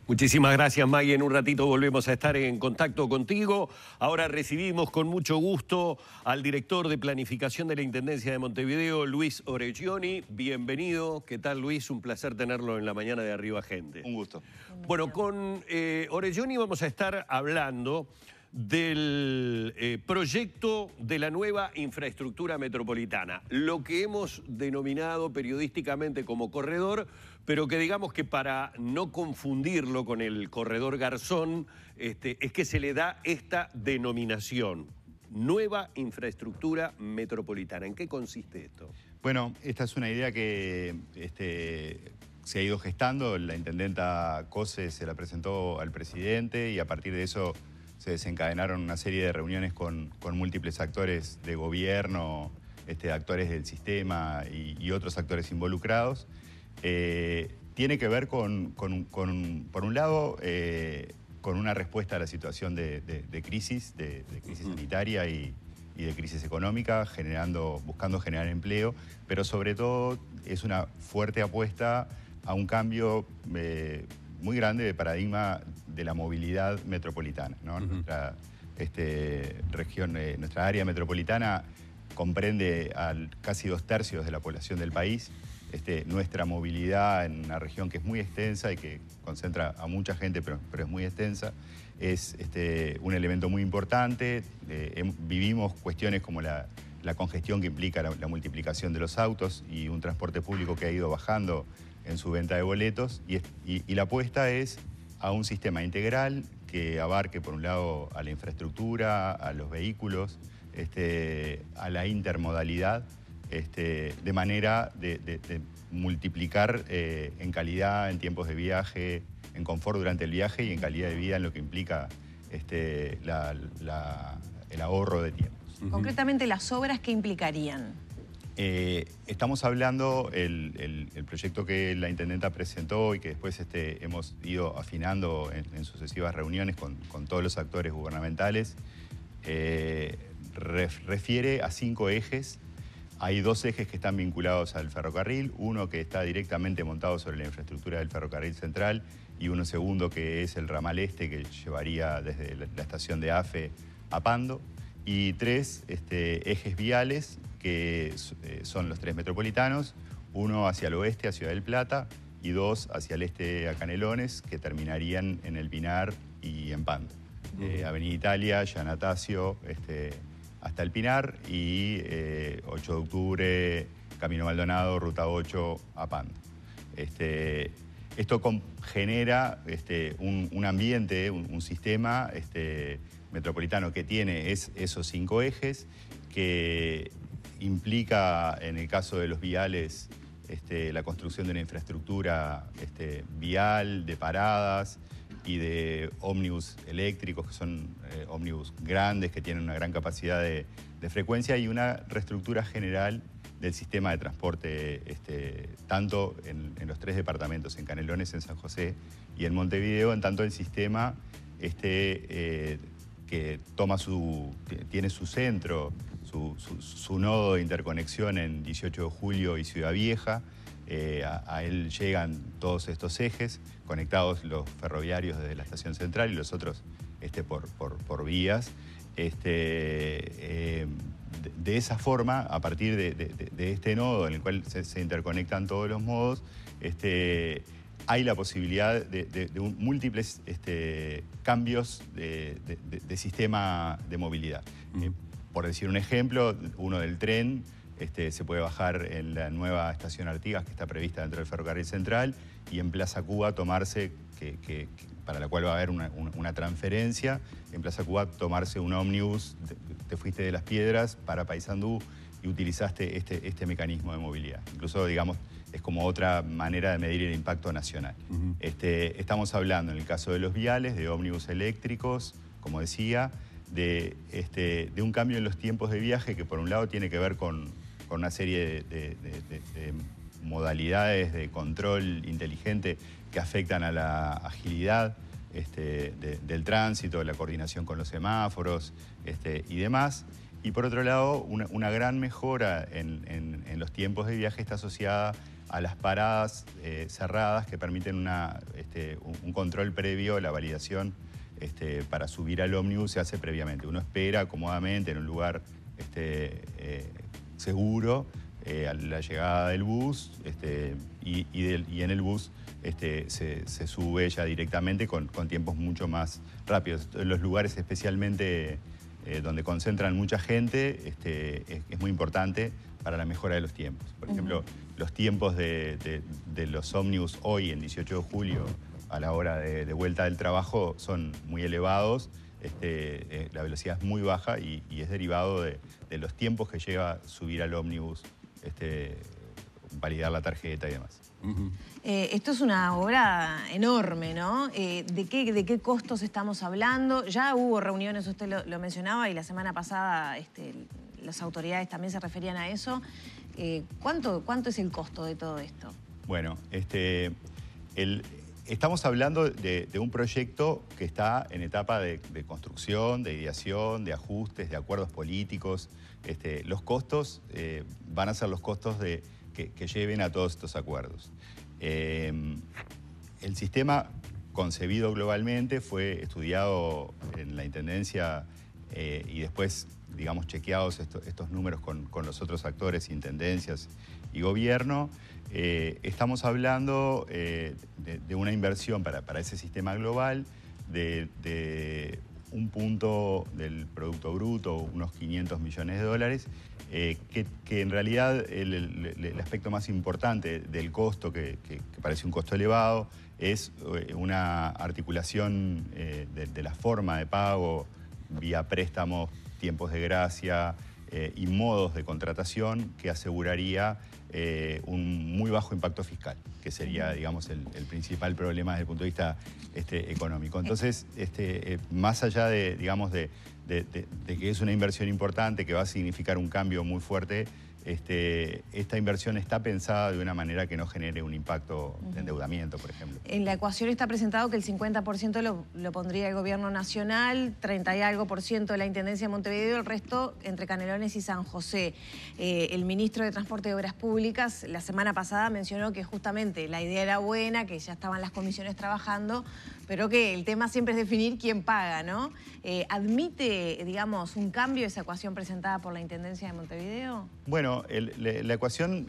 Muchísimas gracias, Maggie. En un ratito volvemos a estar en contacto contigo. Ahora recibimos con mucho gusto al director de Planificación de la Intendencia de Montevideo, Luis Oreggioni. Bienvenido. ¿Qué tal, Luis? Un placer tenerlo en la mañana de Arriba Gente. Un gusto. Bueno, con Oreggioni vamos a estar hablando del proyecto de la nueva infraestructura metropolitana, lo que hemos denominado periodísticamente como corredor, pero que digamos que para no confundirlo con el corredor Garzón, es que se le da esta denominación, nueva infraestructura metropolitana. ¿En qué consiste esto? Bueno, esta es una idea que se ha ido gestando. La intendenta Cose se la presentó al presidente y a partir de eso se desencadenaron una serie de reuniones con múltiples actores de gobierno, actores del sistema y otros actores involucrados. Tiene que ver por un lado, con una respuesta a la situación de crisis sanitaria y de crisis económica, buscando generar empleo, pero sobre todo es una fuerte apuesta a un cambio muy grande de paradigma de la movilidad metropolitana, ¿no? Nuestra nuestra área metropolitana comprende a casi 2/3 de la población del país. Nuestra movilidad en una región que es muy extensa y que concentra a mucha gente, pero es muy extensa, es un elemento muy importante. Vivimos cuestiones como la congestión que implica la multiplicación de los autos y un transporte público que ha ido bajando en su venta de boletos, y la apuesta es a un sistema integral que abarque, por un lado, a la infraestructura, a los vehículos, a la intermodalidad, de manera de multiplicar en calidad, en tiempos de viaje, en confort durante el viaje y en calidad de vida en lo que implica el ahorro de tiempos. Concretamente, ¿las obras qué implicarían? Estamos hablando, el proyecto que la intendenta presentó y que después hemos ido afinando en sucesivas reuniones con todos los actores gubernamentales, refiere a 5 ejes. Hay 2 ejes que están vinculados al ferrocarril, uno que está directamente montado sobre la infraestructura del ferrocarril central y uno segundo que es el ramal este que llevaría desde la estación de AFE a Pando, y 3 ejes viales que son los 3 metropolitanos, uno hacia el oeste, a Ciudad del Plata, y 2 hacia el este, a Canelones, que terminarían en El Pinar y en Pando. Avenida Italia, Yanatacio, hasta El Pinar, y 8 de octubre, Camino Maldonado, Ruta 8 a Pando. Esto genera un ambiente, un sistema metropolitano que tiene esos 5 ejes, que implica, en el caso de los viales, la construcción de una infraestructura vial, de paradas y de ómnibus eléctricos, que son ómnibus grandes, que tienen una gran capacidad de frecuencia, y una reestructura general del sistema de transporte, tanto en los 3 departamentos, en Canelones, en San José y en Montevideo, en tanto el sistema que tiene su centro, su nodo de interconexión en 18 de Julio y Ciudad Vieja. A él llegan todos estos ejes, conectados los ferroviarios desde la estación central y los otros por vías. De esa forma, a partir de este nodo en el cual se interconectan todos los modos, hay la posibilidad de múltiples cambios de sistema de movilidad. Por decir un ejemplo, uno del tren, se puede bajar en la nueva estación Artigas, que está prevista dentro del ferrocarril central, y en Plaza Cuba tomarse, para la cual va a haber una transferencia, en Plaza Cuba tomarse un ómnibus, te fuiste de Las Piedras para Paysandú y utilizaste este mecanismo de movilidad. Incluso, digamos, es como otra manera de medir el impacto nacional. Estamos hablando, en el caso de los viales, de ómnibus eléctricos, como decía, de un cambio en los tiempos de viaje que, por un lado, tiene que ver con una serie de modalidades de control inteligente que afectan a la agilidad del tránsito, la coordinación con los semáforos y demás. Y por otro lado, una gran mejora en los tiempos de viaje está asociada a las paradas cerradas que permiten un control previo, la validación para subir al ómnibus se hace previamente. Uno espera cómodamente en un lugar seguro a la llegada del bus y en el bus se sube ya directamente con tiempos mucho más rápidos. En los lugares especialmente donde concentran mucha gente es muy importante para la mejora de los tiempos. Por ejemplo, los tiempos de los ómnibus hoy en 18 de julio a la hora de vuelta del trabajo son muy elevados. La velocidad es muy baja y es derivado de los tiempos que lleva subir al ómnibus, validar la tarjeta y demás. Esto es una obra enorme, ¿no? ¿De qué costos estamos hablando? Ya hubo reuniones, usted lo mencionaba, y la semana pasada las autoridades también se referían a eso. ¿Cuánto es el costo de todo esto? Bueno, estamos hablando de un proyecto que está en etapa de construcción, de ideación, de ajustes, de acuerdos políticos. Los costos van a ser los costos que lleven a todos estos acuerdos. El sistema concebido globalmente fue estudiado en la Intendencia y después, digamos, chequeados estos números con los otros actores, intendencias y gobierno. Estamos hablando de una inversión para ese sistema global de un punto del Producto Bruto, unos 500 millones de dólares, que en realidad el aspecto más importante del costo, que parece un costo elevado, es una articulación de la forma de pago vía préstamos, tiempos de gracia y modos de contratación que aseguraría un muy bajo impacto fiscal, que sería, digamos, el principal problema desde el punto de vista económico. Entonces, más allá de que es una inversión importante, que va a significar un cambio muy fuerte, esta inversión está pensada de una manera que no genere un impacto de endeudamiento, por ejemplo. En la ecuación está presentado que el 50% lo pondría el gobierno nacional, 30 y algo por ciento de la Intendencia de Montevideo, el resto entre Canelones y San José. El ministro de Transporte y Obras Públicas la semana pasada mencionó que justamente la idea era buena, que ya estaban las comisiones trabajando, pero que el tema siempre es definir quién paga, ¿no? ¿Admite, digamos, un cambio esa ecuación presentada por la Intendencia de Montevideo? Bueno, la ecuación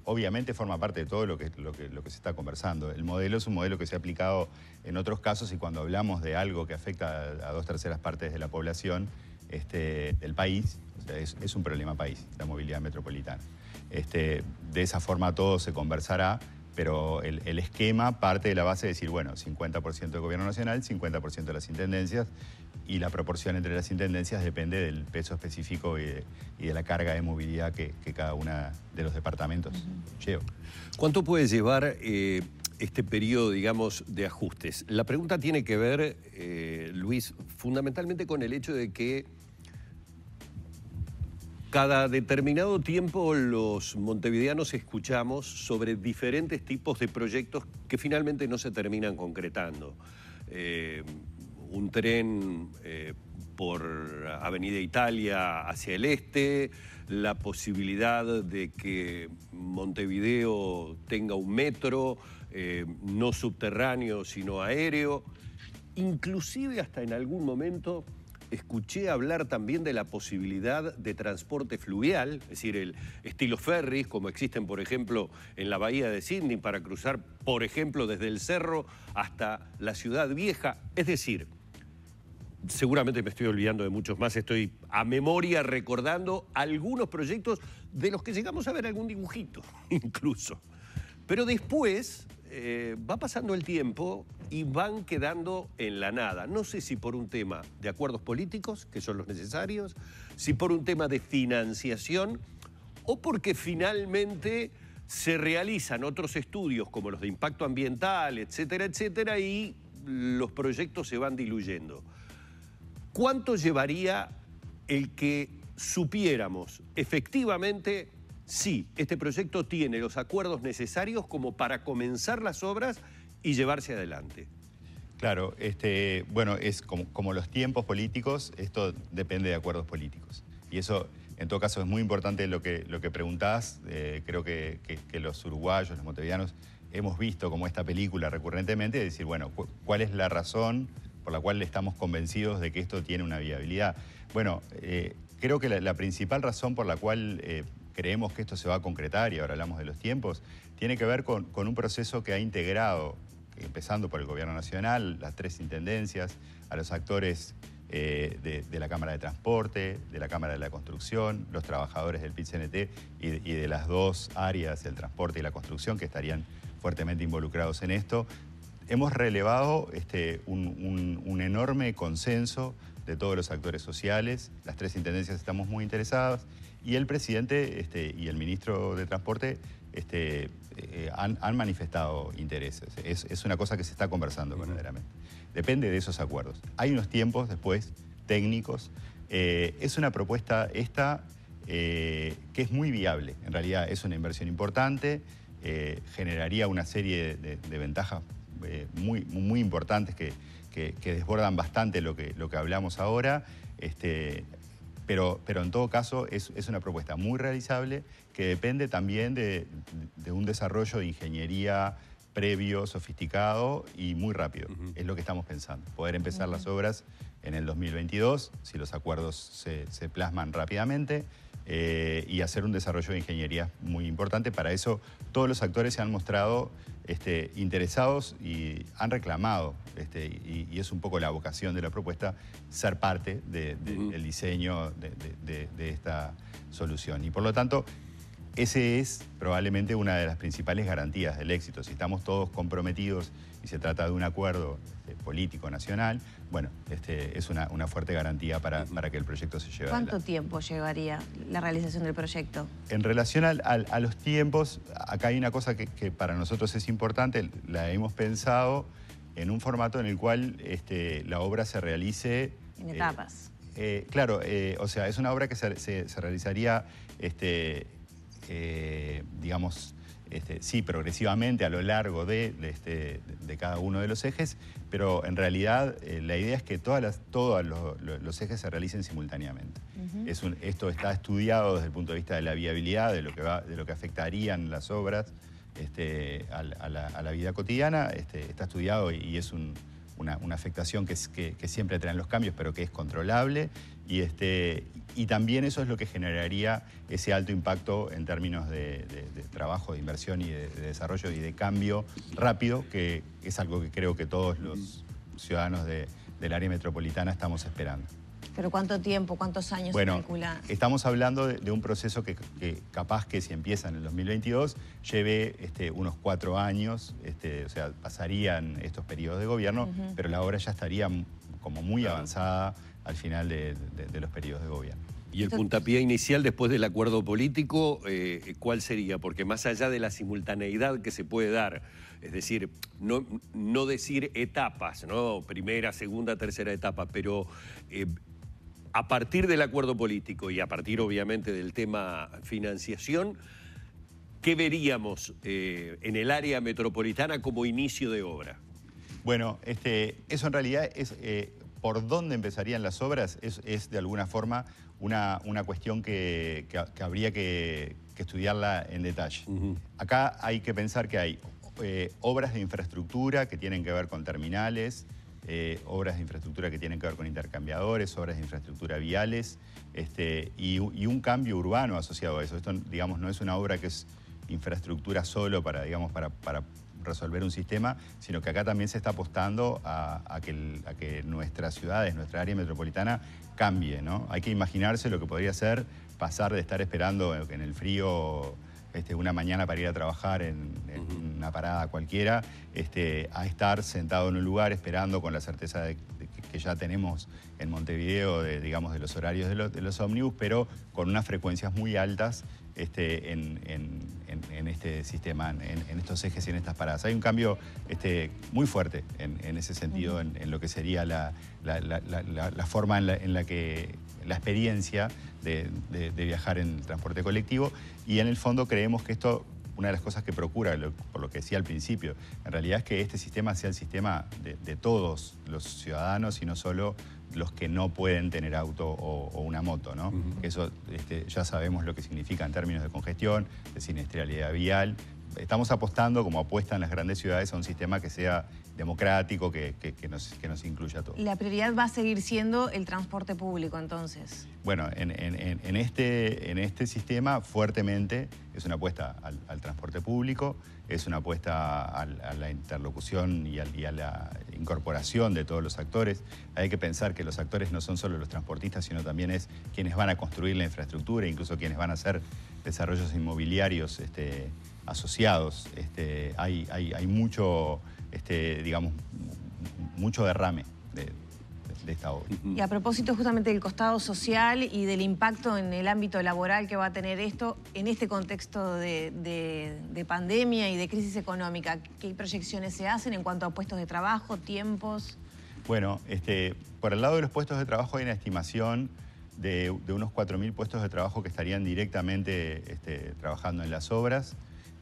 obviamente forma parte de todo lo que se está conversando. El modelo es un modelo que se ha aplicado en otros casos y cuando hablamos de algo que afecta a 2/3 partes de la población del país, o sea, es un problema país, la movilidad metropolitana. De esa forma todo se conversará, pero el esquema parte de la base de decir, bueno, 50% del gobierno nacional, 50% de las intendencias, y la proporción entre las intendencias depende del peso específico y de la carga de movilidad que cada una de los departamentos lleva. ¿Cuánto puede llevar este periodo, digamos, de ajustes? La pregunta tiene que ver, Luis, fundamentalmente con el hecho de que cada determinado tiempo los montevideanos escuchamos sobre diferentes tipos de proyectos que finalmente no se terminan concretando. Un tren por Avenida Italia hacia el este, la posibilidad de que Montevideo tenga un metro, no subterráneo sino aéreo, inclusive hasta en algún momento escuché hablar también de la posibilidad de transporte fluvial, es decir, el estilo ferries, como existen, por ejemplo, en la bahía de Sydney, para cruzar, por ejemplo, desde el Cerro hasta la Ciudad Vieja. Es decir, seguramente me estoy olvidando de muchos más, estoy a memoria recordando algunos proyectos de los que llegamos a ver algún dibujito, incluso. Pero después va pasando el tiempo y van quedando en la nada. No sé si por un tema de acuerdos políticos, que son los necesarios, si por un tema de financiación o porque finalmente se realizan otros estudios como los de impacto ambiental, etcétera, etcétera, y los proyectos se van diluyendo. ¿Cuánto llevaría el que supiéramos efectivamente si este proyecto tiene los acuerdos necesarios como para comenzar las obras y llevarse adelante? Claro, bueno, es como los tiempos políticos, esto depende de acuerdos políticos. Y eso En todo caso, es muy importante lo que preguntás. Creo que los uruguayos, los montevideanos, hemos visto como esta película recurrentemente, de decir, bueno, ¿cuál es la razón por la cual estamos convencidos de que esto tiene una viabilidad? Bueno, creo que la principal razón por la cual creemos que esto se va a concretar, y ahora hablamos de los tiempos, tiene que ver con un proceso que ha integrado, empezando por el Gobierno Nacional, las 3 intendencias, a los actores de la Cámara de Transporte, de la Cámara de la Construcción, los trabajadores del PIT-CNT y de las 2 áreas, el transporte y la construcción, que estarían fuertemente involucrados en esto. Hemos relevado un enorme consenso de todos los actores sociales. Las 3 intendencias estamos muy interesadas y el presidente y el ministro de Transporte han manifestado intereses. Es una cosa que se está conversando verdaderamente. Depende de esos acuerdos. Hay unos tiempos después técnicos. Es una propuesta que es muy viable. En realidad es una inversión importante, generaría una serie de ventajas muy importantes que desbordan bastante lo que hablamos ahora. Pero en todo caso es una propuesta muy realizable que depende también de un desarrollo de ingeniería previo, sofisticado y muy rápido. Es lo que estamos pensando. Poder empezar las obras en el 2022, si los acuerdos se plasman rápidamente, y hacer un desarrollo de ingeniería muy importante. Para eso todos los actores se han mostrado interesados y han reclamado, y es un poco la vocación de la propuesta, ser parte del diseño de esta solución. Y por lo tanto, ese es probablemente una de las principales garantías del éxito. Si estamos todos comprometidos y se trata de un acuerdo político nacional, bueno, es una fuerte garantía para que el proyecto se lleve adelante. ¿Cuánto tiempo llevaría la realización del proyecto? En relación a los tiempos, acá hay una cosa que para nosotros es importante. La hemos pensado en un formato en el cual la obra se realice... En etapas. Claro, o sea, es una obra que se realizaría, digamos, sí, progresivamente a lo largo de cada uno de los ejes, pero en realidad la idea es que todos los ejes se realicen simultáneamente. Esto está estudiado desde el punto de vista de la viabilidad, de lo que afectarían las obras a la vida cotidiana. Está estudiado y es una afectación que siempre traen los cambios, pero que es controlable. Y también eso es lo que generaría ese alto impacto en términos de trabajo, de inversión y de desarrollo y de cambio rápido, que es algo que creo que todos los ciudadanos del área metropolitana estamos esperando. ¿Pero cuánto tiempo, cuántos años se calcula? Estamos hablando de un proceso que capaz que si empieza en el 2022 lleve unos 4 años, o sea, pasarían estos periodos de gobierno, pero la obra ya estaría como muy avanzada al final de los periodos de gobierno. ¿Y el puntapié inicial después del acuerdo político, cuál sería? Porque más allá de la simultaneidad que se puede dar, es decir, no decir etapas, ¿no? Primera, segunda, tercera etapa, pero a partir del acuerdo político y a partir obviamente del tema financiación, ¿qué veríamos en el área metropolitana como inicio de obra? Bueno, eso en realidad es... por dónde empezarían las obras es de alguna forma una cuestión que habría que estudiarla en detalle. Acá hay que pensar que hay obras de infraestructura que tienen que ver con terminales, obras de infraestructura que tienen que ver con intercambiadores, obras de infraestructura viales, y un cambio urbano asociado a eso. Esto, digamos, no es una obra que es infraestructura solo para resolver un sistema, sino que acá también se está apostando a que nuestras ciudades, nuestra área metropolitana cambie, ¿no? Hay que imaginarse lo que podría ser pasar de estar esperando en el frío una mañana para ir a trabajar en una parada cualquiera, a estar sentado en un lugar esperando con la certeza de que ya tenemos en Montevideo, digamos, de los horarios de los ómnibus, pero con unas frecuencias muy altas en este sistema, en estos ejes y en estas paradas. Hay un cambio muy fuerte en ese sentido, en lo que sería la forma en la que la experiencia de viajar en transporte colectivo, y en el fondo creemos que esto una de las cosas que procura, por lo que decía al principio, en realidad es que este sistema sea el sistema de todos los ciudadanos y no solo los que no pueden tener auto o una moto, ¿no? Eso ya sabemos lo que significa en términos de congestión, de siniestralidad vial. Estamos apostando, como apuestan las grandes ciudades, a un sistema que sea democrático, que nos incluya a todos. La prioridad va a seguir siendo el transporte público, entonces. Bueno, en este sistema, fuertemente, es una apuesta al transporte público, es una apuesta a la interlocución y a la incorporación de todos los actores. Hay que pensar que los actores no son solo los transportistas, sino también es quienes van a construir la infraestructura, incluso quienes van a hacer desarrollos inmobiliarios asociados. Hay mucho, digamos, mucho derrame de esta obra. Y a propósito justamente del costado social y del impacto en el ámbito laboral que va a tener esto en este contexto de pandemia y de crisis económica, ¿qué proyecciones se hacen en cuanto a puestos de trabajo, tiempos? Bueno, por el lado de los puestos de trabajo hay una estimación de unos 4.000 puestos de trabajo que estarían directamente trabajando en las obras.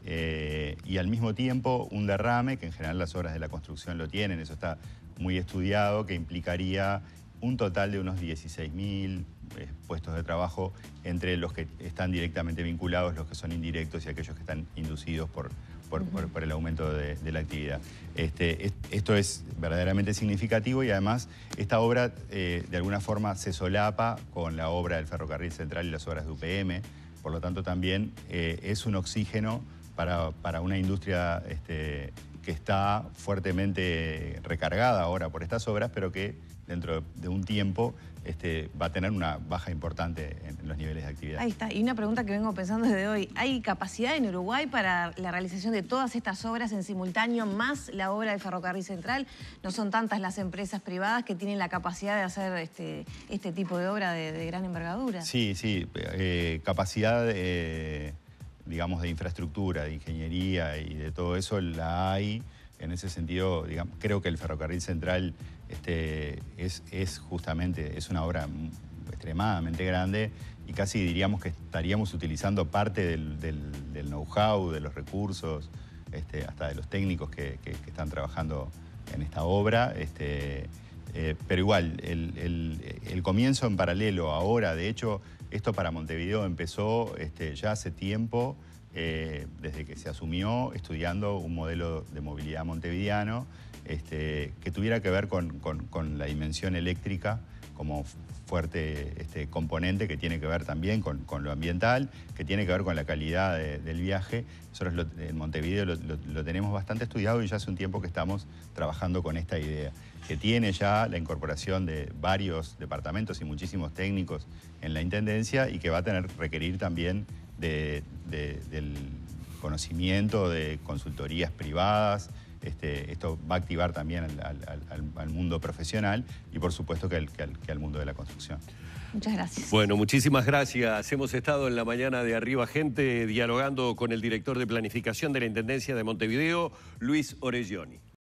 Y al mismo tiempo un derrame, que en general las obras de la construcción lo tienen, eso está muy estudiado, que implicaría un total de unos 16.000 puestos de trabajo entre los que están directamente vinculados, los que son indirectos y aquellos que están inducidos por el aumento de la actividad. Esto es verdaderamente significativo y además esta obra de alguna forma se solapa con la obra del Ferrocarril Central y las obras de UPM, por lo tanto también es un oxígeno para una industria que está fuertemente recargada ahora por estas obras, pero que dentro de un tiempo va a tener una baja importante en los niveles de actividad. Ahí está. Y una pregunta que vengo pensando desde hoy. ¿Hay capacidad en Uruguay para la realización de todas estas obras en simultáneo, más la obra del Ferrocarril Central? No son tantas las empresas privadas que tienen la capacidad de hacer este tipo de obra de gran envergadura. Sí, capacidad digamos, de infraestructura, de ingeniería y de todo eso la hay. En ese sentido, digamos, creo que el Ferrocarril Central es justamente una obra extremadamente grande y casi diríamos que estaríamos utilizando parte del know-how, de los recursos, hasta de los técnicos que están trabajando en esta obra. Pero igual, el comienzo en paralelo ahora, de hecho, esto para Montevideo empezó ya hace tiempo, desde que se asumió, estudiando un modelo de movilidad montevideano que tuviera que ver con la dimensión eléctrica como fuerte componente, que tiene que ver también con lo ambiental, que tiene que ver con la calidad del viaje. Nosotros en Montevideo lo tenemos bastante estudiado y ya hace un tiempo que estamos trabajando con esta idea, que tiene ya la incorporación de varios departamentos y muchísimos técnicos en la Intendencia y que va a requerir también del conocimiento de consultorías privadas. Esto va a activar también al mundo profesional y por supuesto que al mundo de la construcción. Muchas gracias. Bueno, muchísimas gracias. Hemos estado en la mañana de Arriba Gente dialogando con el director de Planificación de la Intendencia de Montevideo, Luis Orelloni.